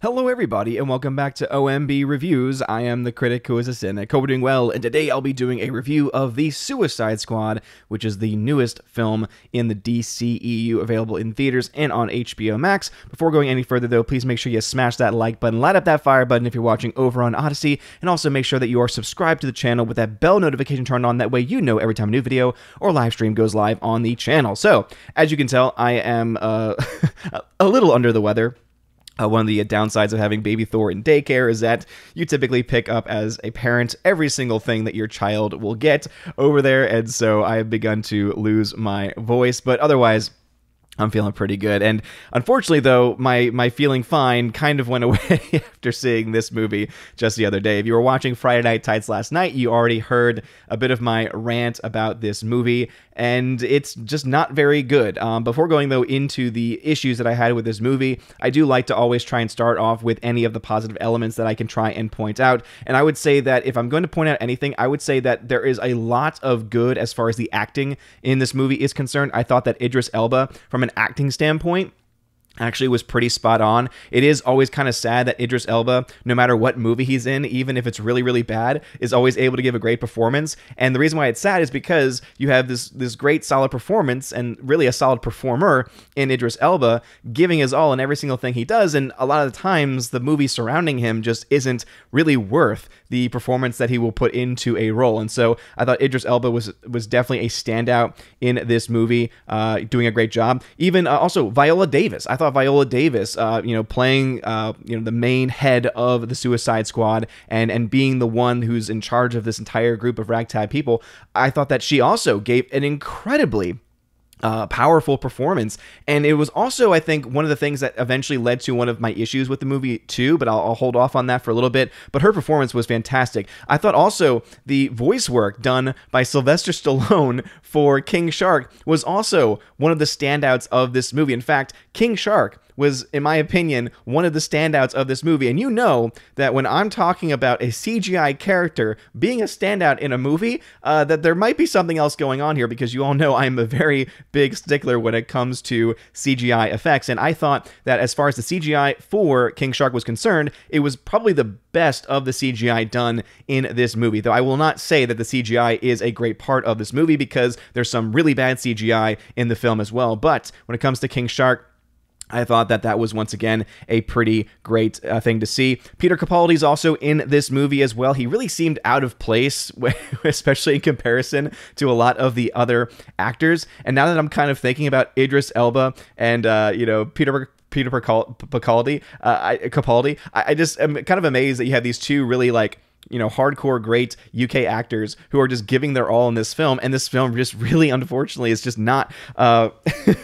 Hello everybody and welcome back to OMB Reviews. I am the critic who is a sin. I hope you're doing well, and today I'll be doing a review of The Suicide Squad, which is the newest film in the dceu, available in theaters and on HBO Max. Before going any further though, please make sure you smash that like button, light up that fire button if you're watching over on Odyssey, and also make sure that you are subscribed to the channel with that bell notification turned on. That way you know every time a new video or live stream goes live on the channel. So, as you can tell, I am a little under the weather. One of the downsides of having baby Thor in daycare is that you typically pick up as a parent every single thing that your child will get over there, and so I have begun to lose my voice, but otherwise I'm feeling pretty good. And unfortunately, though, my feeling fine kind of went away after seeing this movie just the other day. If you were watching Friday Night Tights last night, you already heard a bit of my rant about this movie, and it's just not very good. Before going, though, into the issues that I had with this movie, I do like to always try and start off with any of the positive elements that I can try and point out. And I would say that if I'm going to point out anything, I would say that there is a lot of good as far as the acting in this movie is concerned. I thought that Idris Elba, from an acting standpoint, actually was pretty spot on. It is always kind of sad that Idris Elba, no matter what movie he's in, even if it's really, really bad, is always able to give a great performance. And the reason why it's sad is because you have this great solid performance and really a solid performer in Idris Elba giving his all in every single thing he does, and a lot of the times the movie surrounding him just isn't really worth the performance that he will put into a role. And so I thought Idris Elba was definitely a standout in this movie, doing a great job. Even also Viola Davis. I thought Viola Davis, playing the main head of the Suicide Squad and being the one who's in charge of this entire group of ragtag people, I thought that she also gave an incredibly powerful performance. And it was also, I think, one of the things that eventually led to one of my issues with the movie too, but I'll hold off on that for a little bit. But her performance was fantastic. I thought also the voice work done by Sylvester Stallone for King Shark was also one of the standouts of this movie. In fact, King Shark was, in my opinion, one of the standouts of this movie. And you know that when I'm talking about a CGI character being a standout in a movie, that there might be something else going on here, because you all know I'm a very big stickler when it comes to CGI effects. And I thought that as far as the CGI for King Shark was concerned, it was probably the best of the CGI done in this movie. Though I will not say that the CGI is a great part of this movie, because there's some really bad CGI in the film as well. But when it comes to King Shark, I thought that was, once again, a pretty great thing to see. Peter Capaldi's also in this movie as well. He really seemed out of place, especially in comparison to a lot of the other actors. And now that I'm kind of thinking about Idris Elba and, Peter Capaldi, I just am kind of amazed that you have these two really, hardcore great UK actors who are just giving their all in this film, and this film just really, unfortunately, is just not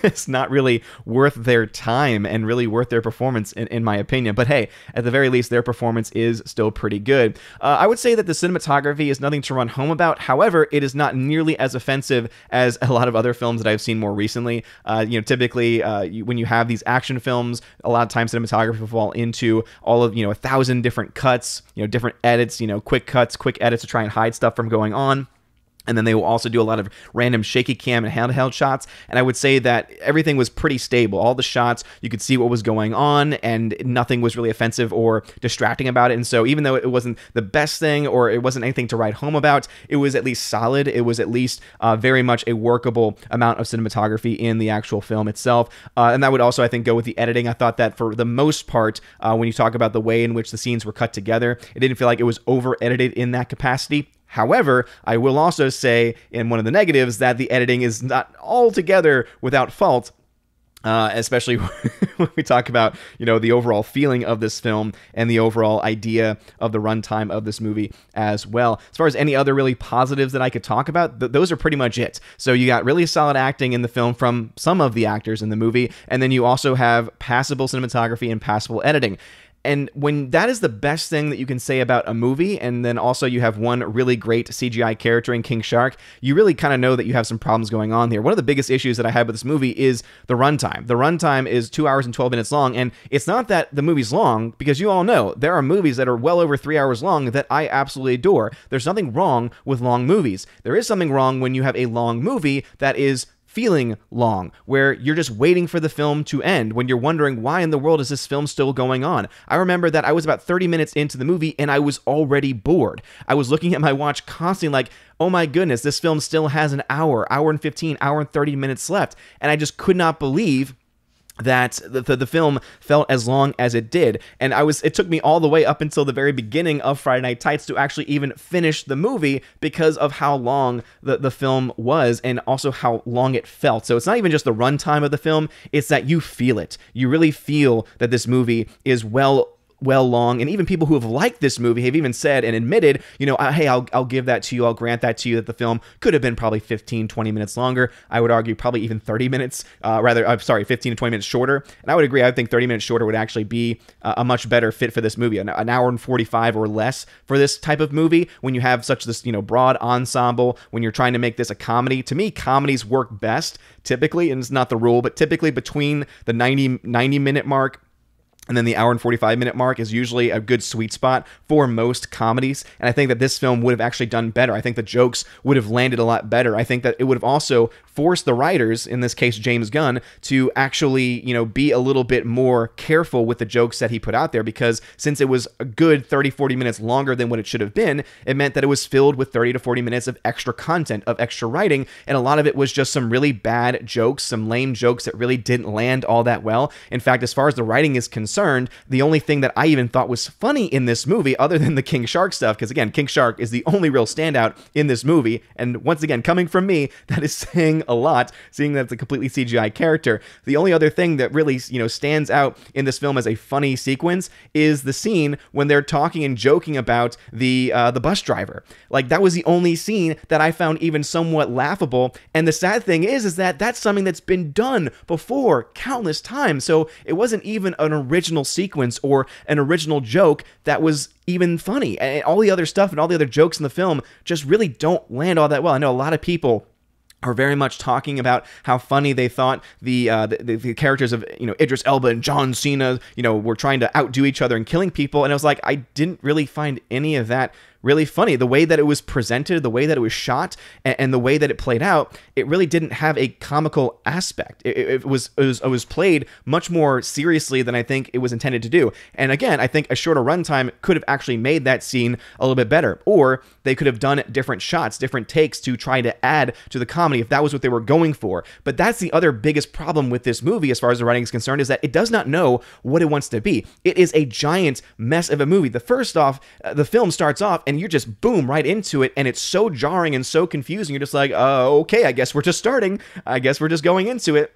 it's not really worth their time and really worth their performance in my opinion. But hey, at the very least, their performance is still pretty good. I would say that the cinematography is nothing to run home about. However, it is not nearly as offensive as a lot of other films that I've seen more recently. Typically when you have these action films, a lot of times cinematography will fall into all of 1,000 different cuts, different edits, quick cuts, quick edits to try and hide stuff from going on. And then they will also do a lot of random shaky cam and handheld shots. And I would say that everything was pretty stable. All the shots, you could see what was going on, and nothing was really offensive or distracting about it. And so even though it wasn't the best thing, or it wasn't anything to write home about, it was at least solid. It was at least very much a workable amount of cinematography in the actual film itself. And that would also, I think, go with the editing. I thought that for the most part, when you talk about the way in which the scenes were cut together, it didn't feel like it was over-edited in that capacity. However, I will also say in one of the negatives that the editing is not altogether without fault, especially when we talk about, the overall feeling of this film and the overall idea of the runtime of this movie as well. As far as any other really positives that I could talk about, those are pretty much it. So you got really solid acting in the film from some of the actors in the movie, and then you also have passable cinematography and passable editing. And when that is the best thing that you can say about a movie, and then also you have one really great CGI character in King Shark, you really kind of know that you have some problems going on here. One of the biggest issues that I had with this movie is the runtime. The runtime is 2 hours and 12 minutes long, and it's not that the movie's long, because you all know there are movies that are well over 3 hours long that I absolutely adore. There's nothing wrong with long movies. There is something wrong when you have a long movie that is feeling long, where you're just waiting for the film to end, when you're wondering, why in the world is this film still going on? I remember that I was about 30 minutes into the movie and I was already bored. I was looking at my watch constantly like, oh my goodness, this film still has an hour and 15, hour and 30 minutes left. And I just could not believe that the film felt as long as it did. And it took me all the way up until the very beginning of Friday Night Tights to actually even finish the movie because of how long the film was and also how long it felt. So it's not even just the runtime of the film, it's that you feel it. You really feel that this movie is well long, and even people who have liked this movie have even said and admitted, hey, I'll give that to you, I'll grant that to you, that the film could have been probably 15, 20 minutes longer. I would argue probably even 30 minutes, 15 to 20 minutes shorter. And I would agree, I think 30 minutes shorter would actually be a much better fit for this movie, an hour and 45 or less for this type of movie, when you have such this, broad ensemble, when you're trying to make this a comedy. To me, comedies work best, typically, and it's not the rule, but typically between the 90-minute mark and then the hour and 45-minute mark is usually a good sweet spot for most comedies. And I think that this film would have actually done better. I think the jokes would have landed a lot better. I think that it would have also forced the writers, in this case James Gunn, to actually, be a little bit more careful with the jokes that he put out there, because since it was a good 30, 40 minutes longer than what it should have been, it meant that it was filled with 30 to 40 minutes of extra content, of extra writing, and a lot of it was just some really bad jokes, some lame jokes that really didn't land all that well. In fact, as far as the writing is concerned, the only thing that I even thought was funny in this movie, other than the King Shark stuff, because again, King Shark is the only real standout in this movie, and once again, coming from me, that is saying a lot, seeing that it's a completely CGI character. The only other thing that really, stands out in this film as a funny sequence is the scene when they're talking and joking about the bus driver. Like, that was the only scene that I found even somewhat laughable, and the sad thing is that that's something that's been done before countless times, so it wasn't even an original sequence or an original joke that was even funny. And all the other stuff and all the other jokes in the film just really don't land all that well. I know a lot of people are very much talking about how funny they thought the characters of Idris Elba and John Cena were trying to outdo each other and killing people, and I was like, I didn't really find any of that really funny. The way that it was presented, the way that it was shot, and the way that it played out, it really didn't have a comical aspect. It was played much more seriously than I think it was intended to do. And again, I think a shorter runtime could have actually made that scene a little bit better, or they could have done different shots, different takes to try to add to the comedy if that was what they were going for. But that's the other biggest problem with this movie, as far as the writing is concerned, is that it does not know what it wants to be. It is a giant mess of a movie. The film starts off and you're just boom right into it, and it's so jarring and so confusing. You're just like, okay, I guess we're just starting. I guess we're just going into it.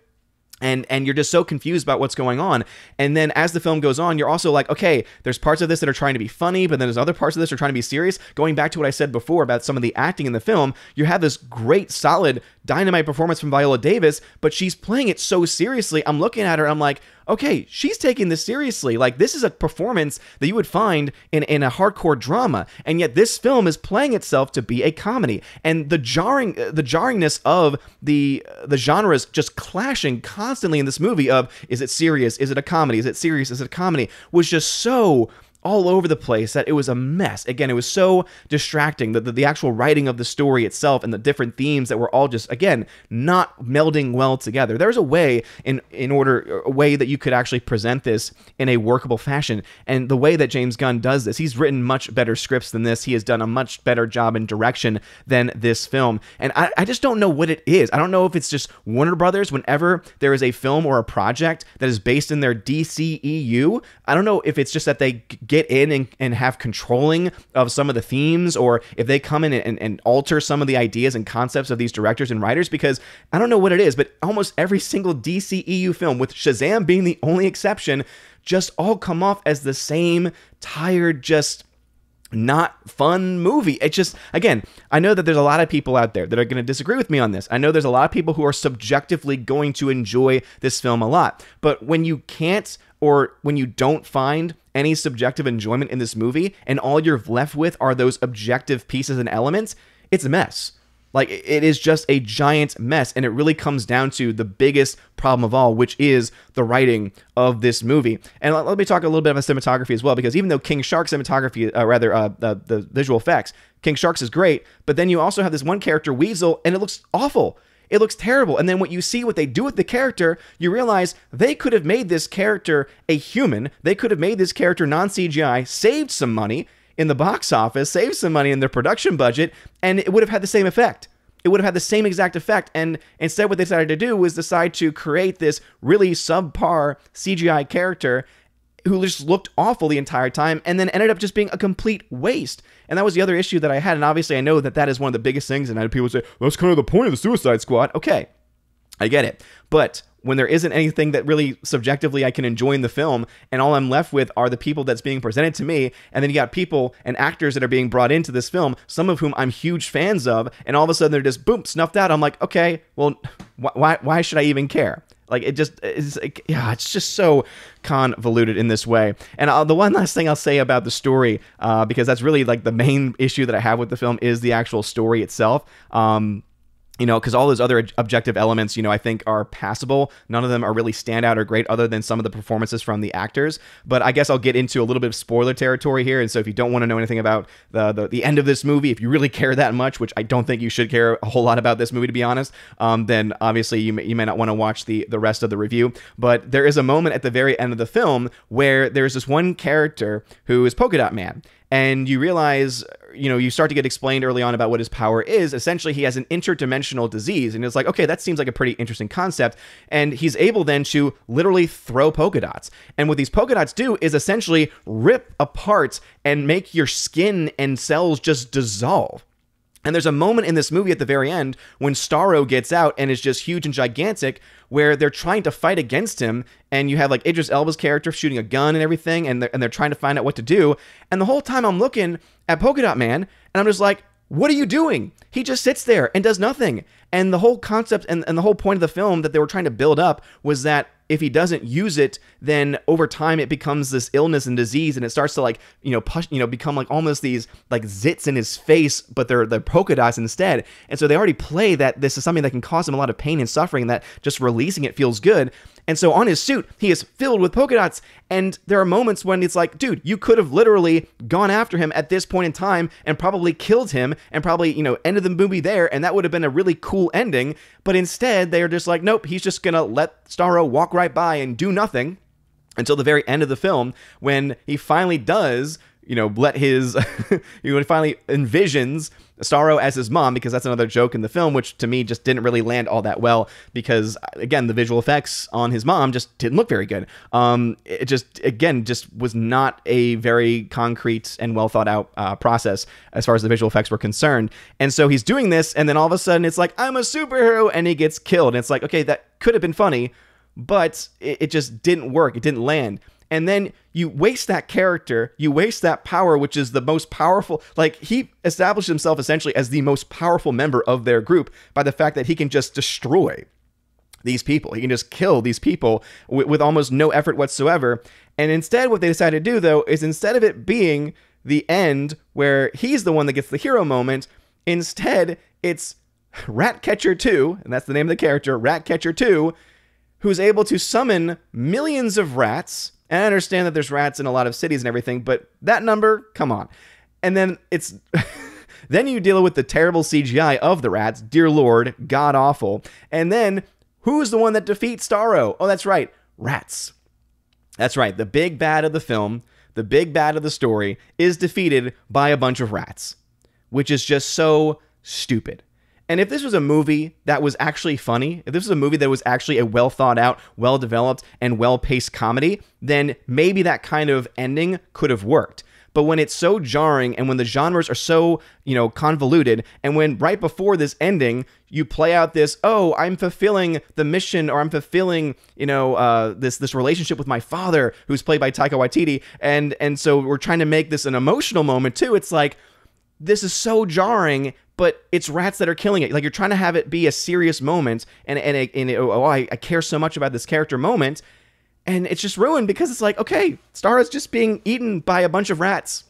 And you're just so confused about what's going on. And then as the film goes on, you're also like, okay, there's parts of this that are trying to be funny, but then there's other parts of this that are trying to be serious. Going back to what I said before about some of the acting in the film, you have this great, solid, dynamite performance from Viola Davis, but she's playing it so seriously. I'm looking at her, I'm like, okay, she's taking this seriously. Like, this is a performance that you would find in a hardcore drama, and yet this film is playing itself to be a comedy. And the jarringness of the genres just clashing constantly in this movie of, is it serious? Is it a comedy? Is it serious? Is it a comedy? Was just so all over the place that it was a mess. Again, it was so distracting. The actual writing of the story itself and the different themes that were all just, again, not melding well together. There's a way a way that you could actually present this in a workable fashion. And the way that James Gunn does this, he's written much better scripts than this. He has done a much better job in direction than this film. And I just don't know what it is. I don't know if it's just Warner Brothers, whenever there is a film or a project that is based in their DCEU, I don't know if it's just that they get in and have controlling of some of the themes, or if they come in and alter some of the ideas and concepts of these directors and writers, because I don't know what it is, but almost every single DCEU film, with Shazam being the only exception, just all come off as the same tired, just not fun movie. It just, again, I know that there's a lot of people out there that are going to disagree with me on this. I know there's a lot of people who are subjectively going to enjoy this film a lot, but when you can't, or when you don't find any subjective enjoyment in this movie, and all you're left with are those objective pieces and elements, it's a mess. Like, it is just a giant mess, and it really comes down to the biggest problem of all, which is the writing of this movie. And let me talk a little bit about cinematography as well, because even though King Shark's cinematography, the visual effects, King Shark's is great, but then you also have this one character, Weasel, and it looks awful. It looks terrible. And then when you see what they do with the character, you realize they could have made this character a human. They could have made this character non-CGI, saved some money in the box office, saved some money in their production budget, and it would have had the same effect. It would have had the same exact effect. And instead what they decided to do was decide to create this really subpar CGI character who just looked awful the entire time and then ended up just being a complete waste. And that was the other issue that I had. And obviously I know that that is one of the biggest things. And I had people say, well, that's kind of the point of the Suicide Squad. Okay, I get it. But when there isn't anything that really subjectively I can enjoy in the film, and all I'm left with are the people that's being presented to me, and then you got people and actors that are being brought into this film, some of whom I'm huge fans of, and all of a sudden they're just, boom, snuffed out. I'm like, okay, well, why should I even care? Like, it's just so convoluted in this way. And the one last thing I'll say about the story, because that's really like the main issue that I have with the film, is the actual story itself. You know, because all those other objective elements, you know, I think are passable. None of them are really standout or great other than some of the performances from the actors. But I guess I'll get into a little bit of spoiler territory here. And so if you don't want to know anything about the end of this movie, if you really care that much, which I don't think you should care a whole lot about this movie, to be honest, then obviously you may not want to watch the rest of the review. But there is a moment at the very end of the film where there's this one character who is Polka Dot Man. And you realize, you know, you start to get explained early on about what his power is. Essentially, he has an interdimensional disease. And it's like, okay, that seems like a pretty interesting concept. And he's able then to literally throw polka dots. And what these polka dots do is essentially rip apart and make your skin and cells just dissolve. And there's a moment in this movie at the very end when Starro gets out and is just huge and gigantic, where they're trying to fight against him, and you have like Idris Elba's character shooting a gun and everything, and they're trying to find out what to do. And the whole time I'm looking at Polka Dot Man, and I'm just like, what are you doing? He just sits there and does nothing. And the whole concept and the whole point of the film that they were trying to build up was that if he doesn't use it, then over time it becomes this illness and disease, and it starts to like, become like almost these like zits in his face, but they're polka dots instead. And so they already play that this is something that can cause him a lot of pain and suffering, and that just releasing it feels good. And so on his suit, he is filled with polka dots. And there are moments when it's like, dude, you could have literally gone after him at this point in time and probably killed him and probably, ended the movie there. And that would have been a really cool ending. But instead, they are just like, nope, he's just going to let Starro walk right by and do nothing until the very end of the film, when he finally does, let his, he finally envisions Starro as his mom, because that's another joke in the film, which to me just didn't really land all that well, because again, the visual effects on his mom just didn't look very good. It just was not a very concrete and well thought out process as far as the visual effects were concerned. And so he's doing this, and then all of a sudden it's like, I'm a superhero, and he gets killed. And it's like, okay, that could have been funny, but it just didn't work. It didn't land. And then you waste that character, you waste that power, which is the most powerful. Like, he established himself essentially as the most powerful member of their group by the fact that he can just destroy these people. He can just kill these people with almost no effort whatsoever. And instead, what they decided to do, though, is instead of it being the end where he's the one that gets the hero moment, instead, it's Ratcatcher 2, and that's the name of the character, Ratcatcher 2, who's able to summon millions of rats. And I understand that there's rats in a lot of cities and everything, but that number, come on. And then it's then you deal with the terrible CGI of the rats, dear Lord, god awful. And then who's the one that defeats Starro? Oh, that's right, rats. That's right, the big bad of the film, the big bad of the story, is defeated by a bunch of rats, which is just so stupid. And if this was a movie that was actually funny, if this was a movie that was actually a well thought out, well developed, and well paced comedy, then maybe that kind of ending could have worked. But when it's so jarring, and when the genres are so, convoluted, and when right before this ending, you play out this, oh, I'm fulfilling the mission, or I'm fulfilling, this relationship with my father, who's played by Taika Waititi, and so we're trying to make this an emotional moment too. It's like, this is so jarring, but it's rats that are killing it. Like, you're trying to have it be a serious moment, and I care so much about this character moment, and it's just ruined because it's like, okay, Starro's just being eaten by a bunch of rats.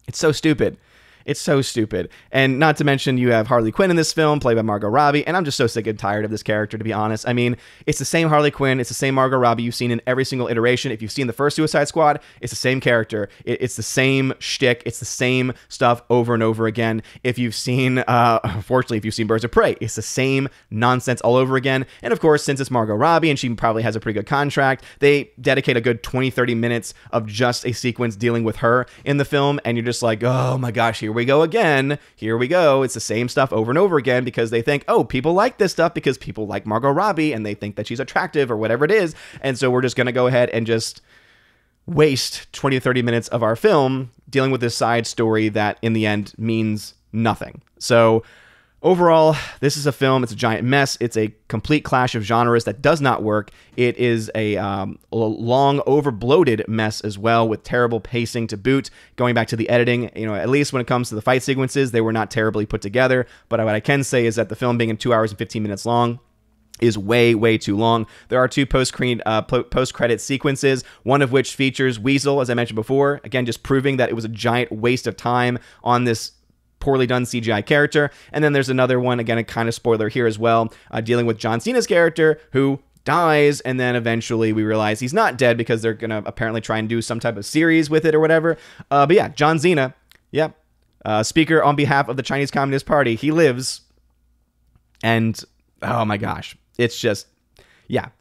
It's so stupid. It's so stupid. And not to mention, you have Harley Quinn in this film, played by Margot Robbie, and I'm just so sick and tired of this character, to be honest. I mean, it's the same Harley Quinn, it's the same Margot Robbie you've seen in every single iteration. If you've seen the first Suicide Squad, it's the same character. It's the same shtick. It's the same stuff over and over again. If you've seen, unfortunately, if you've seen Birds of Prey, it's the same nonsense all over again. And of course, since it's Margot Robbie and she probably has a pretty good contract, they dedicate a good 20-30 minutes of just a sequence dealing with her in the film, and you're just like, oh my gosh, here we go again. Here we go. It's the same stuff over and over again because they think, oh, people like this stuff because people like Margot Robbie and they think that she's attractive or whatever it is. And so we're just going to go ahead and just waste 20 to 30 minutes of our film dealing with this side story that in the end means nothing. So overall, this is a film. It's a giant mess. It's a complete clash of genres that does not work. It is a long, over-bloated mess as well, with terrible pacing to boot. Going back to the editing, at least when it comes to the fight sequences, they were not terribly put together. But what I can say is that the film being 2 hours and 15 minutes long is way, way too long. There are two post-credit sequences, one of which features Weasel, as I mentioned before. Again, just proving that it was a giant waste of time on this poorly done CGI character. And then there's another one, again, a kind of spoiler here as well, dealing with John Cena's character, who dies, and then eventually we realize he's not dead because they're going to apparently try and do some type of series with it or whatever. But yeah, John Cena, speaker on behalf of the Chinese Communist Party, he lives, and oh my gosh, it's just,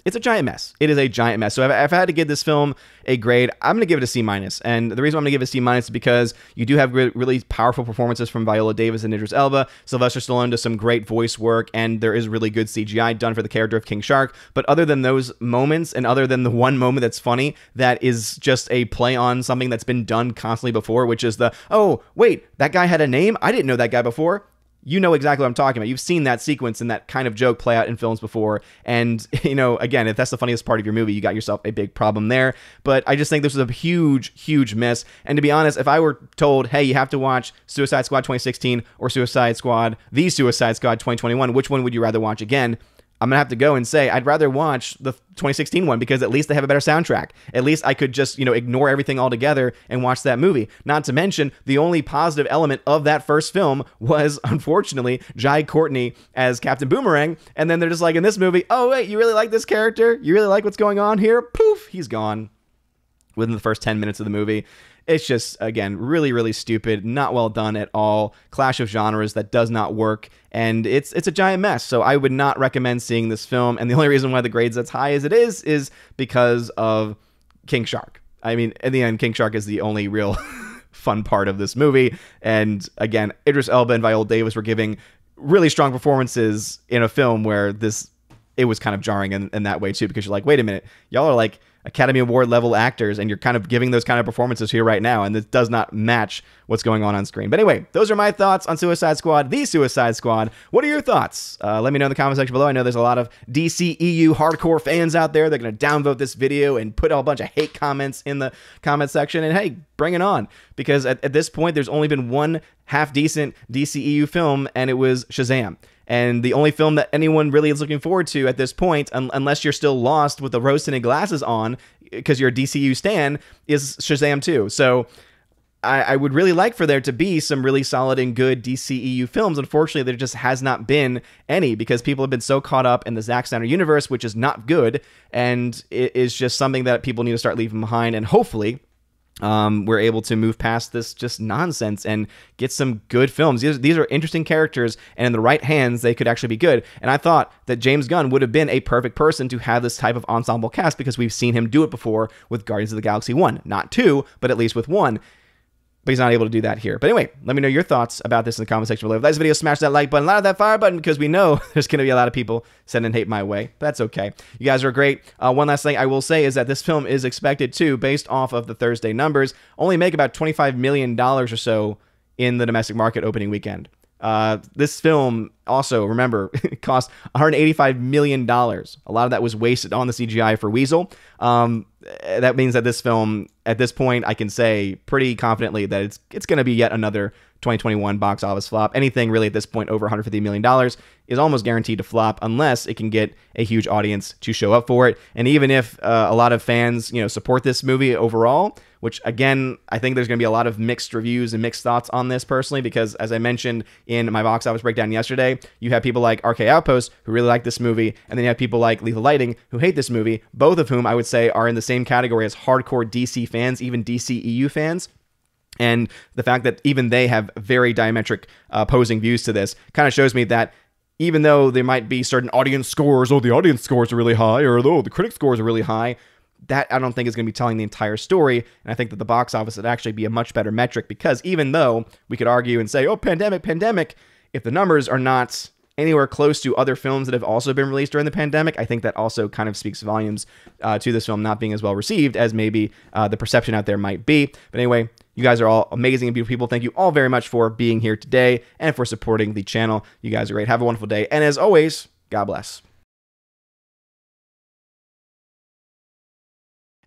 it's a giant mess. It is a giant mess. So if I had to give this film a grade, I'm going to give it a C-. And the reason I'm going to give it a C- is because you do have really powerful performances from Viola Davis and Idris Elba. Sylvester Stallone does some great voice work, and there is really good CGI done for the character of King Shark. But other than those moments, and other than the one moment that's funny, that is just a play on something that's been done constantly before, which is oh, wait, that guy had a name? I didn't know that guy before. You know exactly what I'm talking about. You've seen that sequence and that kind of joke play out in films before. And, again, if that's the funniest part of your movie, you got yourself a big problem there. But I just think this was a huge, huge miss. And to be honest, if I were told, hey, you have to watch Suicide Squad 2016 or The Suicide Squad 2021, which one would you rather watch again? I'm going to have to go and say I'd rather watch the 2016 one because at least they have a better soundtrack. At least I could just, ignore everything altogether and watch that movie. Not to mention, the only positive element of that first film was, unfortunately, Jai Courtney as Captain Boomerang. And then they're just like, in this movie, oh, wait, you really like this character? You really like what's going on here? Poof, he's gone within the first 10 minutes of the movie. It's just, again, really, really stupid, not well done at all, clash of genres that does not work, and it's a giant mess. So I would not recommend seeing this film, and the only reason why the grade's as high as it is because of King Shark. I mean, in the end, King Shark is the only real fun part of this movie, and again, Idris Elba and Viola Davis were giving really strong performances in a film where it was kind of jarring in that way too, because you're like, wait a minute, y'all are like Academy Award level actors, and you're kind of giving those kind of performances here right now, and this does not match what's going on screen. But anyway, those are my thoughts on Suicide Squad, The Suicide Squad. What are your thoughts? Let me know in the comment section below. I know there's a lot of DCEU hardcore fans out there. They're going to downvote this video and put a bunch of hate comments in the comment section, and hey, bring it on, because at this point, there's only been one half-decent DCEU film, and it was Shazam. And the only film that anyone really is looking forward to at this point, unless you're still lost with the rose-tinted glasses on because you're a DCU stan, is Shazam 2. So I would really like for there to be some really solid and good DCEU films. Unfortunately, there just has not been any because people have been so caught up in the Zack Snyder universe, which is not good, and it is just something that people need to start leaving behind. And hopefully we're able to move past this just nonsense and get some good films. These are interesting characters, and in the right hands, they could actually be good. And I thought that James Gunn would have been a perfect person to have this type of ensemble cast because we've seen him do it before with Guardians of the Galaxy 1. Not 2, but at least with 1. But he's not able to do that here. But anyway, let me know your thoughts about this in the comment section below. If you like this video, smash that like button, loud that fire button, because we know there's going to be a lot of people sending hate my way. But that's okay. You guys are great. One last thing I will say is that this film is expected to, based off of the Thursday numbers, only make about $25 million or so in the domestic market opening weekend. This film also, remember, it cost $185 million. A lot of that was wasted on the CGI for Weasel. That means that this film, at this point, I can say pretty confidently that it's going to be yet another 2021 box office flop. Anything really at this point over $150 million is almost guaranteed to flop unless it can get a huge audience to show up for it. And even if a lot of fans, support this movie overall, which again, I think there's going to be a lot of mixed reviews and mixed thoughts on this personally, because as I mentioned in my box office breakdown yesterday, you have people like RK Outpost who really like this movie, and then you have people like Lethal Lighting who hate this movie, both of whom I would say are in the same category as hardcore DC fans, even DCEU fans. And the fact that even they have very diametric opposing views to this kind of shows me that even though there might be certain audience scores, the audience scores are really high, or the critic scores are really high, that I don't think is going to be telling the entire story. And I think that the box office would actually be a much better metric, because even though we could argue and say, oh, pandemic, if the numbers are not anywhere close to other films that have also been released during the pandemic, I think that also kind of speaks volumes to this film not being as well received as maybe the perception out there might be. But anyway, you guys are all amazing and beautiful people. Thank you all very much for being here today and for supporting the channel. You guys are great. Have a wonderful day. And as always, God bless.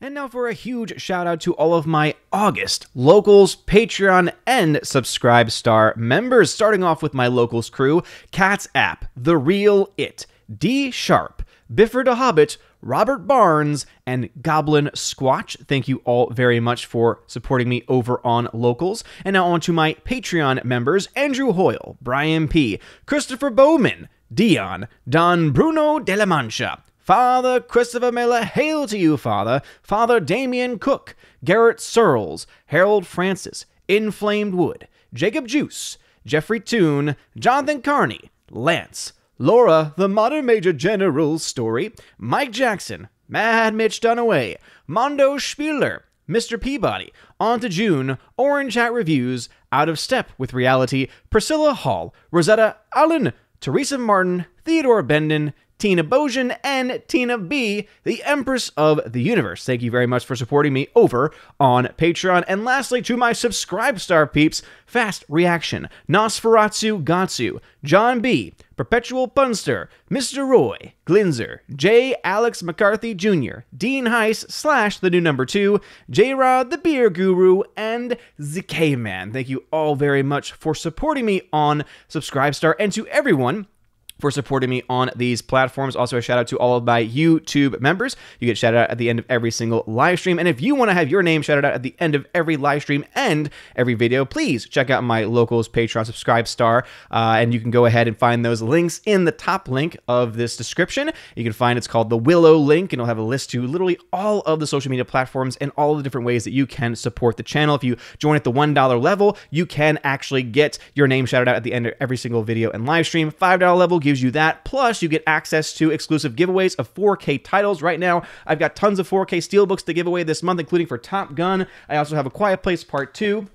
And now for a huge shout out to all of my August Locals, Patreon, and Subscribe Star members. Starting off with my Locals crew: Cat's App, The Real It, D Sharp, Biffer the Hobbit, Robert Barnes, and Goblin Squatch. Thank you all very much for supporting me over on Locals. And now on to my Patreon members: Andrew Hoyle, Brian P., Christopher Bowman, Dion, Don Bruno de la Mancha, Father Christopher Miller, hail to you, Father, Father Damian Cook, Garrett Searles, Harold Francis, Inflamed Wood, Jacob Juice, Jeffrey Toone, Jonathan Carney, Lance, Laura, the Modern Major General's Story, Mike Jackson, Mad Mitch Dunaway, Mondo Spieler, Mr. Peabody, On to June, Orange Hat Reviews, Out of Step with Reality, Priscilla Hall, Rosetta Allen, Teresa Martin, Theodore Bendon, Tina Bojan, and Tina B., the Empress of the Universe. Thank you very much for supporting me over on Patreon. And lastly, to my Subscribe Star peeps: Fast Reaction, Nosferatu Gatsu, John B., Perpetual Punster, Mr. Roy, Glinzer, J. Alex McCarthy Jr., Dean Heiss / the new number 2, J-Rod the Beer Guru, and ZK Man. Thank you all very much for supporting me on Subscribe Star, and to everyone for supporting me on these platforms. Also, a shout out to all of my YouTube members. You get shouted out at the end of every single live stream. And if you want to have your name shouted out at the end of every live stream and every video, please check out my Locals Patreon Subscribe Star. And you can go ahead and find those links in the top link of this description. You can find it's called the Willow link, and it'll have a list to literally all of the social media platforms and all the different ways that you can support the channel. If you join at the $1 level, you can actually get your name shouted out at the end of every single video and live stream. $5 level gives you that, plus you get access to exclusive giveaways of 4K titles. Right now, I've got tons of 4K steelbooks to give away this month, including for Top Gun. I also have A Quiet Place Part 2.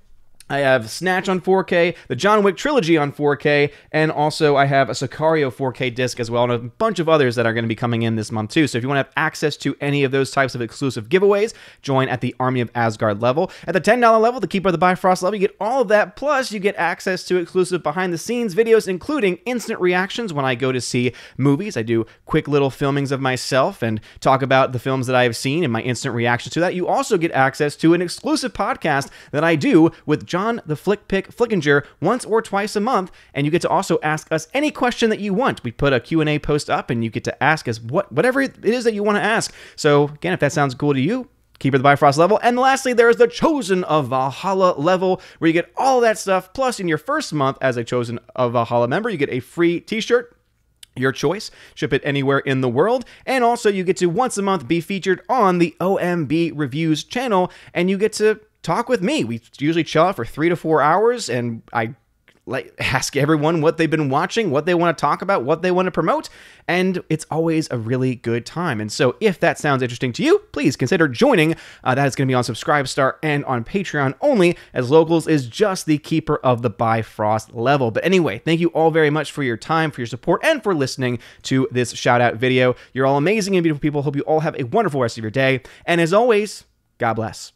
I have Snatch on 4K, the John Wick trilogy on 4K, and also I have a Sicario 4K disc as well, and a bunch of others that are going to be coming in this month too. So if you want to have access to any of those types of exclusive giveaways, join at the Army of Asgard level. At the $10 level, the Keeper of the Bifrost level, you get all of that, plus you get access to exclusive behind-the-scenes videos, including instant reactions when I go to see movies. I do quick little filmings of myself and talk about the films that I have seen and my instant reactions to that. You also get access to an exclusive podcast that I do with John the Flick Pick Flickinger once or twice a month, and you get to also ask us any question that you want. We put a Q&A post up, and you get to ask us whatever it is that you want to ask. So again, if that sounds cool to you, Keeper of the Bifrost level. And lastly, there is the Chosen of Valhalla level, where you get all that stuff. Plus, in your first month as a Chosen of Valhalla member, you get a free t-shirt, your choice, ship it anywhere in the world, and also you get to once a month be featured on the OMB Reviews channel, and you get to talk with me. We usually chill out for 3 to 4 hours, and I ask everyone what they've been watching, what they want to talk about, what they want to promote, and it's always a really good time. And so if that sounds interesting to you, please consider joining. That is going to be on Subscribe Star and on Patreon only, as Locals is just the Keeper of the Bifrost level. But anyway, thank you all very much for your time, for your support, and for listening to this shout-out video. You're all amazing and beautiful people. Hope you all have a wonderful rest of your day. And as always, God bless.